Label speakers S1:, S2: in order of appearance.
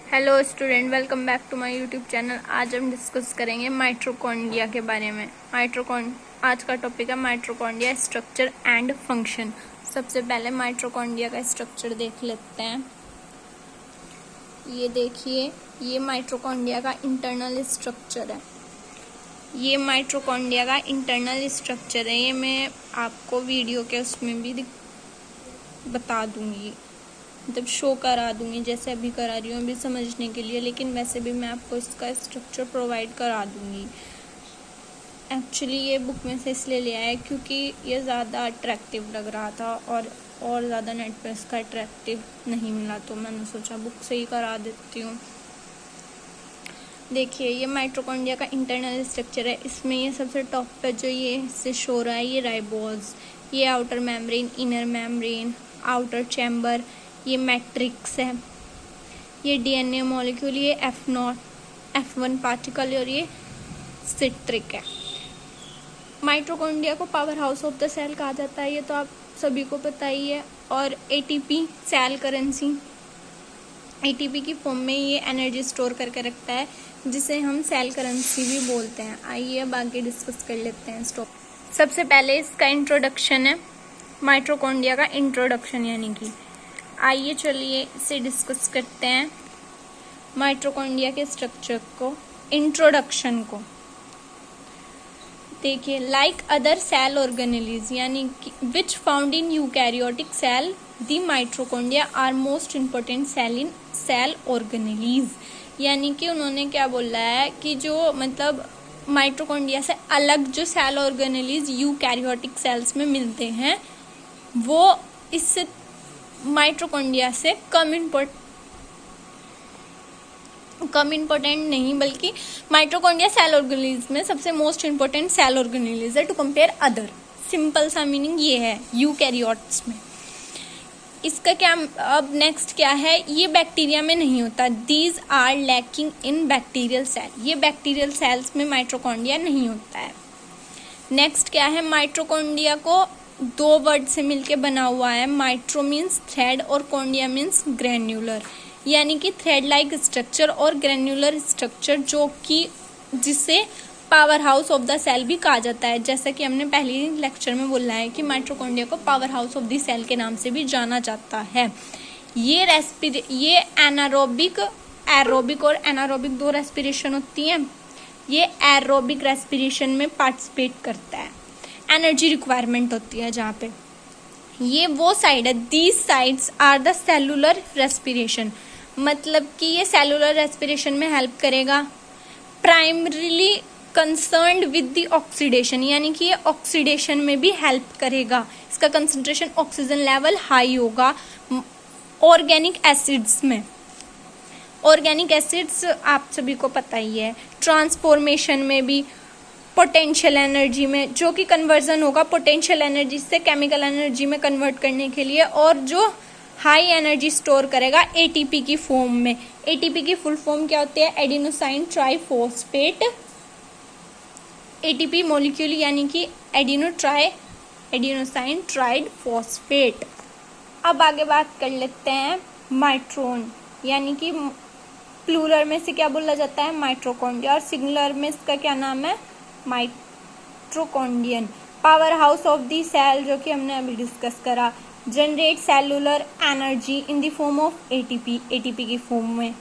S1: Hello student, welcome back to my YouTube channel. आज हम discuss करेंगे माइटोकॉन्ड्रिया के बारे में। आज का टॉपिक है माइटोकॉन्ड्रिया स्ट्रक्चर एंड फंक्शन। सबसे पहले माइटोकॉन्ड्रिया का स्ट्रक्चर देख लेते हैं। ये देखिए, ये माइटोकॉन्ड्रिया का इंटरनल स्ट्रक्चर है। ये माइटोकॉन्ड्रिया का इंटरनल स्ट्रक्चर है। ये मैं आपको वीडियो के उसमें भी बता दूंगी, मतलब शो करा दूंगी, जैसे अभी करा रही हूँ अभी समझने के लिए, लेकिन वैसे भी मैं आपको इसका स्ट्रक्चर प्रोवाइड करा दूंगी। एक्चुअली ये बुक में से इसलिए लिया है क्योंकि ये ज़्यादा अट्रैक्टिव लग रहा था और ज़्यादा नेट पर इसका अट्रैक्टिव नहीं मिला, तो मैंने सोचा बुक से ही करा देती हूँ। देखिए, ये माइटोकॉन्ड्रिया का इंटरनल स्ट्रक्चर है। इसमें ये सबसे टॉप पे जो ये इससे शो रहा है, ये राइबोज, ये outer membrane, inner membrane, outer chamber, ये मैट्रिक्स है, ये डीएनए मॉलिक्यूल, ये F1 पार्टिकल और ये सिट्रिक है। माइटोकॉन्ड्रिया को powerhouse of the cell कहा जाता है, ये तो आप सभी को पता ही है। और एटीपी सेल करेंसी, एटीपी की फॉर्म में ये एनर्जी स्टोर करके रखता है, जिसे हम सेल करेंसी भी बोलते हैं। आइए अब आगे डिस्कस कर लेते हैं। सबसे पहले इसका इंट्रोडक्शन है, माइटोकॉन्ड्रिया का इंट्रोडक्शन, यानी कि आइए चलिए इसे डिस्कस करते हैं। माइटोकॉन्ड्रिया के स्ट्रक्चर को, इंट्रोडक्शन को देखिए। लाइक अदर सेल ऑर्गेनेलीज, यानी कि which found in eukaryotic cell, the mitochondria are most important cell in cell organelles. यानी कि उन्होंने क्या बोला है कि जो मतलब माइटोकॉन्ड्रिया से अलग जो सेल ऑर्गेनेलीज यूकैरियोटिक सेल्स में मिलते हैं, वो इससे माइटोकॉन्ड्रिया से कम इम्पोर्टेंट नहीं, बल्कि माइटोकॉन्ड्रिया सेल ऑर्गेनेलीज में सबसे मोस्ट इम्पोर्टेंट सेल ऑर्गेनेलीज है टू कंपेयर अदर। सिंपल सा मीनिंग ये है यूकैरियोट्स में। इसका क्या अब नेक्स्ट क्या है, ये बैक्टीरिया में नहीं होता। These are lacking in bacterial cell, ये बैक्टीरियल सेल्स में माइटोकॉन्ड्रिया नहीं होता है। नेक्स्ट क्या है, माइटोकॉन्ड्रिया को दो वर्ड से मिलके बना हुआ है। माइट्रो मीन्स थ्रेड और कॉन्डिया मीन्स ग्रेन्युलर, यानी कि थ्रेड लाइक स्ट्रक्चर और ग्रेन्युलर स्ट्रक्चर, जो कि जिसे powerhouse of the cell भी कहा जाता है। जैसा कि हमने पहले लेक्चर में बोला है कि माइटोकॉन्ड्रिया को powerhouse of the cell के नाम से भी जाना जाता है। ये एनारोबिक, एरोबिक और एनारोबिक दो रेस्पिरेशन होती हैं। ये एरोबिक रेस्पिरेशन में पार्टिसिपेट करता है, एनर्जी रिक्वायरमेंट होती है जहाँ पे। ये वो साइड है, these sides are the cellular respiration, मतलब कि ये सेलुलर रेस्पिरेशन में हेल्प करेगा। Primarily concerned with the oxidation, यानी कि ये ऑक्सीडेशन में भी हेल्प करेगा। इसका कंसंट्रेशन ऑक्सीजन लेवल हाई होगा ऑर्गेनिक एसिड्स में। ऑर्गेनिक एसिड्स आप सभी को पता ही है। ट्रांसफॉर्मेशन में भी, पोटेंशियल एनर्जी में, जो कि कन्वर्जन होगा पोटेंशियल एनर्जी से केमिकल एनर्जी में कन्वर्ट करने के लिए, और जो हाई एनर्जी स्टोर करेगा एटीपी की फॉर्म में। एटीपी की फुल फॉर्म क्या होती है, एडिनोसाइन ट्राइफॉस्फेट, एटीपी मॉलिक्यूल, यानी कि एडिनोसाइन ट्राइड फॉस्फेट। अब आगे बात कर लेते हैं माइट्रोन, यानी कि प्लूरल में से क्या बोला जाता है, माइटोकॉन्ड्रिया, और सिंगुलर में इसका क्या नाम है, mitochondrion. Powerhouse of the cell, जो कि हमने अभी डिस्कस करा, generate cellular energy in the form of ATP, ATP की फॉर्म में